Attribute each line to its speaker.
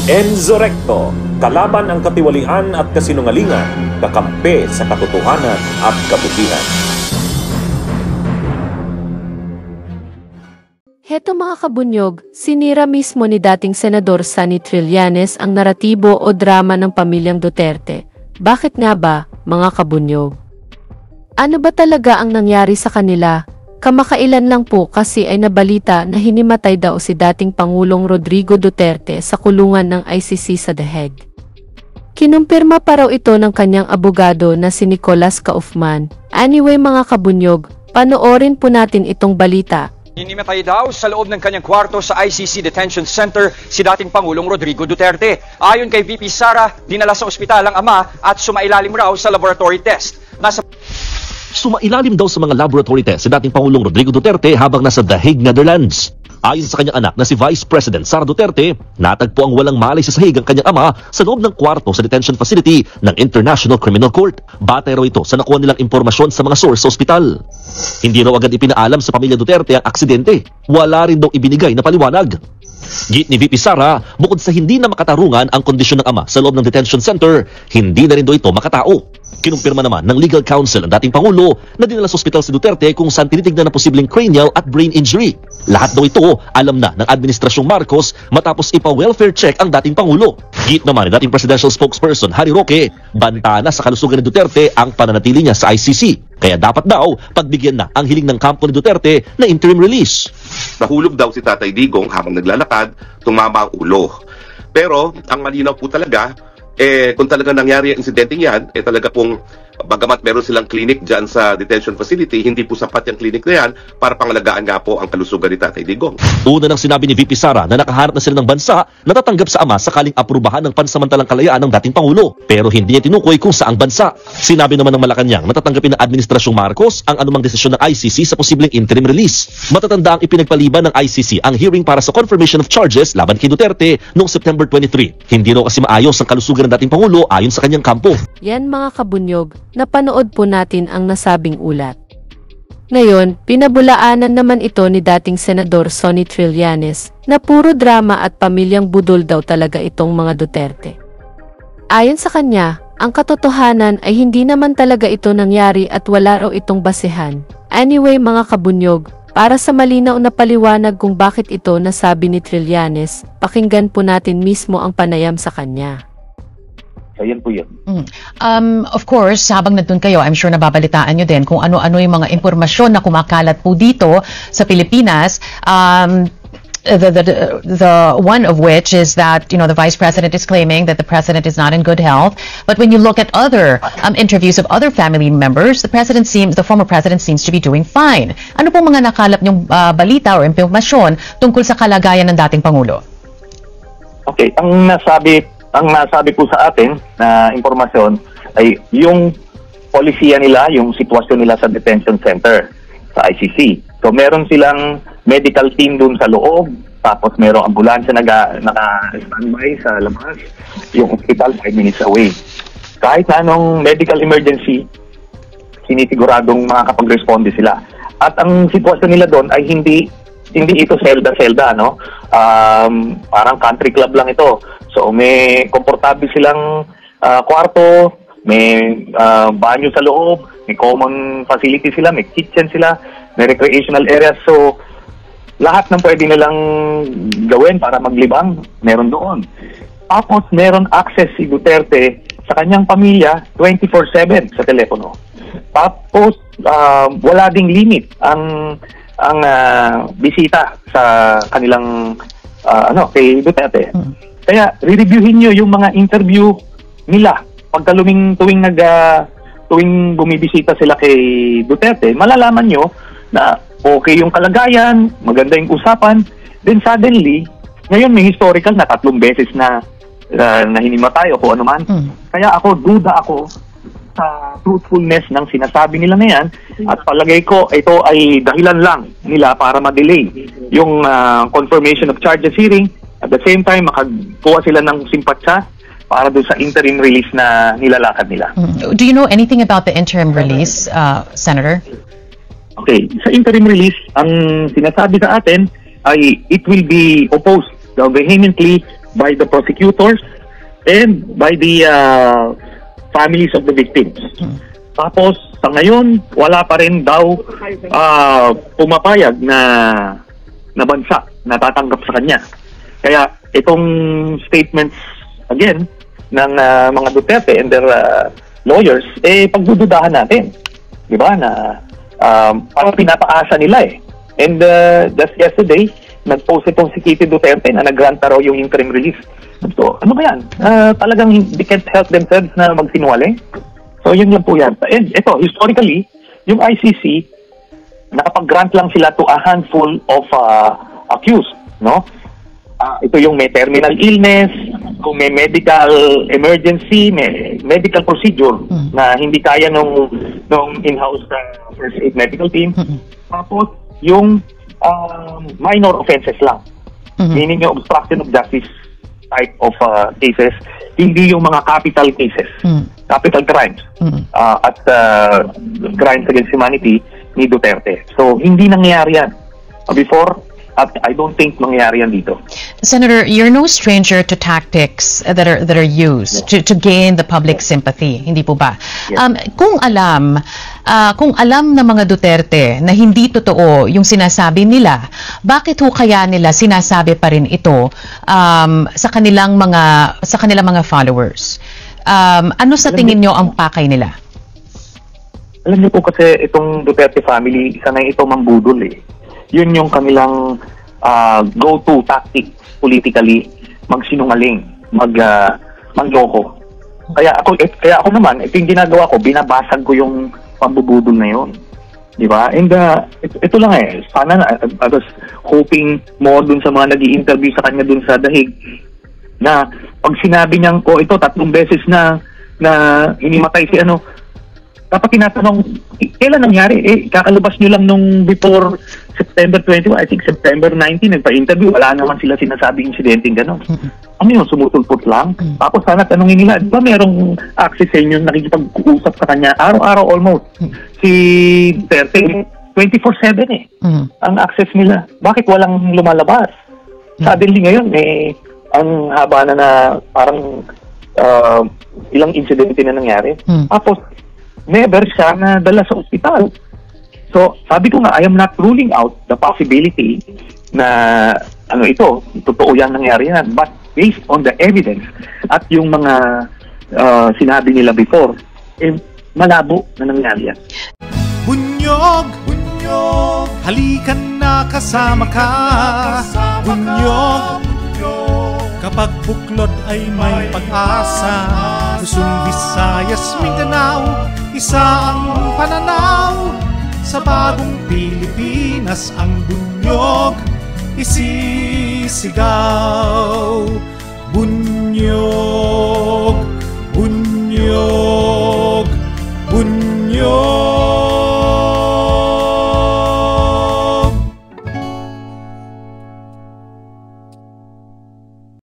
Speaker 1: Enzo Recto, kalaban ang katiwalian at kasinungalingan, kakampi sa katotohanan at kabutihan.
Speaker 2: Heto mga kabunyog, sinira mismo ni dating Senador Sonny Trillanes ang naratibo o drama ng pamilyang Duterte. Bakit nga ba, mga kabunyog? Ano ba talaga ang nangyari sa kanila? Kamakailan lang po kasi ay nabalita na hinimatay daw si dating Pangulong Rodrigo Duterte sa kulungan ng ICC sa The Hague. Kinumpirma pa raw ito ng kanyang abogado na si Nicolas Kaufman. Anyway mga kabunyog, panoorin po natin itong balita.
Speaker 3: Hinimatay daw sa loob ng kanyang kwarto sa ICC Detention Center si dating Pangulong Rodrigo Duterte. Ayon kay VP Sara, dinala sa ospital ang ama at sumailalim raw sa laboratory test.
Speaker 4: Sumailalim daw sa mga laboratory test si dating Pangulong Rodrigo Duterte habang nasa The Hague, Netherlands. Ayon sa kanyang anak na si Vice President Sara Duterte, natagpo ang walang malay sa sahig ang kanyang ama sa loob ng kwarto sa detention facility ng International Criminal Court. Batay raw ito sa nakuha nilang impormasyon sa mga source sa ospital. Hindi raw agad ipinaalam sa pamilya Duterte ang aksidente. Wala rin daw ibinigay na paliwanag. Git ni VP Sara, bukod sa hindi na makatarungan ang kondisyon ng ama sa loob ng detention center, hindi na rin daw ito makatao. Kinumpirma naman ng legal counsel ang dating Pangulo na dinala sa ospital si Duterte kung saan tinitignan na posibleng cranial at brain injury. Lahat daw ito alam na ng Administrasyong Marcos matapos ipa-welfare check ang dating Pangulo. Git naman ni dating presidential spokesperson Harry Roque, banta na sa kalusugan ni Duterte ang pananatili niya sa ICC. Kaya dapat daw pagbigyan na ang hiling ng kampo ni Duterte na interim release.
Speaker 5: Nahulog daw si Tatay Digong habang naglalakad, tumama ang ulo. Pero ang malinaw po talaga, kung talaga nangyari ang insidenteng yan, talaga pong bagamat meron silang clinic dyan sa detention facility, hindi po sapat yung clinic na yan para pangalagaan nga po ang kalusugan ni Tatay Digong.
Speaker 4: Una nang sinabi ni VP Sara na nakaharap na sila ng bansa na tatanggap sa ama sakaling aprubahan ng pansamantalang kalayaan ng dating Pangulo. Pero hindi niya tinukoy kung saang bansa. Sinabi naman ng Malacanang na tatanggapin ng Administrasyong Marcos ang anumang desisyon ng ICC sa posibleng interim release. Matatanda ang ipinagpaliban ng ICC ang hearing para sa confirmation of charges laban kay Duterte noong September 23. Hindi raw kasi maayos ang kalusugan ng dating Pangulo ayon sa kanyang kampo.
Speaker 2: Yan mga kabunyog, napanood po natin ang nasabing ulat. Ngayon, pinabulaanan naman ito ni dating Senador Sonny Trillanes na puro drama at pamilyang budol daw talaga itong mga Duterte. Ayon sa kanya, ang katotohanan ay hindi naman talaga ito nangyari at wala raw itong basehan. Anyway mga kabunyog, para sa malinaw na paliwanag kung bakit ito nasabi ni Trillanes, pakinggan po natin mismo ang panayam sa kanya.
Speaker 6: Ayan po yun.
Speaker 7: Of course, habang nandun kayo, I'm sure nababalitaan nyo din kung ano-ano yung mga impormasyon na kumakalat po dito sa Pilipinas. The one of which is that, the Vice President is claiming that the President is not in good health. But when you look at other interviews of other family members, the former President seems to be doing fine. Ano pong mga nakalap nyong balita or impormasyon tungkol sa kalagayan ng dating Pangulo?
Speaker 6: Okay, ang nasabi po sa atin na impormasyon ay yung polisiya nila, yung sitwasyon nila sa detention center sa ICC. So meron silang medical team dun sa loob, tapos merong ambulansya naka-standby sa labas, yung hospital 5 minutes away. Kahit na anong medical emergency, sinisiguradong makakapag-responde sila. At ang sitwasyon nila doon ay hindi ito selda-selda, no? Parang country club lang ito. So may komportable silang kwarto, may banyo sa loob, may common facility sila, may kitchen sila, may recreational areas. So lahat ng pwede nilang gawin para maglibang, meron doon. Tapos meron access si Duterte sa kanyang pamilya 24/7 sa telepono. Tapos wala ding limit ang bisita sa kanilang kay Duterte. Kaya re-reviewin nyo yung mga interview nila tuwing bumibisita sila kay Duterte, malalaman nyo na okay yung kalagayan, maganda yung usapan. Then suddenly, ngayon may historical na 3 beses na hinimatay o kung ano man. Kaya duda ako sa truthfulness ng sinasabi nila na yan, at palagay ko ito ay dahilan lang nila para ma-delay yung confirmation of charges hearing. At the same time, makakuha sila ng simpatsya para doon sa interim release na nilalakad nila.
Speaker 7: Do you know anything about the interim release, Senator?
Speaker 6: Okay, sa interim release, ang sinasabi sa atin ay it will be opposed vehemently by the prosecutors and by the families of the victims. Tapos, sa ngayon, wala pa rin daw pumapayag na bansa na tatanggap sa kanya. Kaya itong statements, again, ng mga Duterte and their lawyers, pagdududahan natin. Di ba? Na parang pinapaasa nila eh. And just yesterday, nag-post itong si Kitty Duterte na nag-grant raw yung interim relief. So, ano ba yan? Talagang they can't help themselves na magsinungaling? So, yun lang po yan. And ito, historically, yung ICC, nakapag-grant lang sila to a handful of accused, no? Ito yung may terminal illness, kung may medical emergency, may medical procedure na hindi kaya nung in-house first aid medical team. Tapos, yung minor offenses lang. Meaning yung obstruction of justice type of cases, hindi yung mga capital cases, capital crimes, at crimes against humanity ni Duterte. So, hindi nangyayari yan before, at I don't think mangyayari yan dito.
Speaker 7: Senator, you're no stranger to tactics that are used to gain the public sympathy, hindi po ba?
Speaker 6: Yes.
Speaker 7: Kung alam ng mga Duterte na hindi totoo yung sinasabi nila, bakit ho kaya nila sinasabi pa rin ito sa kanilang mga followers? Ano sa tingin nyo ang pakay nila?
Speaker 6: Alam niyo po kasi itong Duterte family, isa na ito mangbudol eh. Yun yung kanilang go-to tactic politically, magsinungaling, mangloko. Kaya ako naman, ito yung ginagawa ko, binabasag ko yung pambubudol na yun. Di ba? And ito lang eh, sana I was hoping more dun sa mga nag-i-interview sa kanya dun sa Dahig, na pag sinabi niyang, ito 3 beses na hinimatay si ano, dapat tinatanong, kailan nangyari? Kakalabas nyo lang nung before September 21, I think September 19, nagpa-interview, wala naman sila sinasabing insidenteng gano'n. Ano yun, sumutulpot lang? Tapos sana tanongin nila, di ba merong access sa inyo, nakikipag-uusap sa kanya, araw-araw almost. Si Duterte, 24/7 eh, ang access nila. Bakit walang lumalabas? Suddenly ngayon, ang haba na parang ilang insidente na nangyari. Tapos, never siya na dala sa ospital. So, sabi ko nga, I am not ruling out the possibility na ito, totoo yan nangyari yan. But based on the evidence at yung mga sinabi nila before, malabo na nangyari yan.
Speaker 8: Bunyog, bunyog, halikan na kasama ka. Bunyog, kapag buklod ay may pag-asa. Luzon, Visayas, Mindanao, isa ang pananaw. Sa bagong Pilipinas ang bunyog isisigaw. Bunyog, bunyog.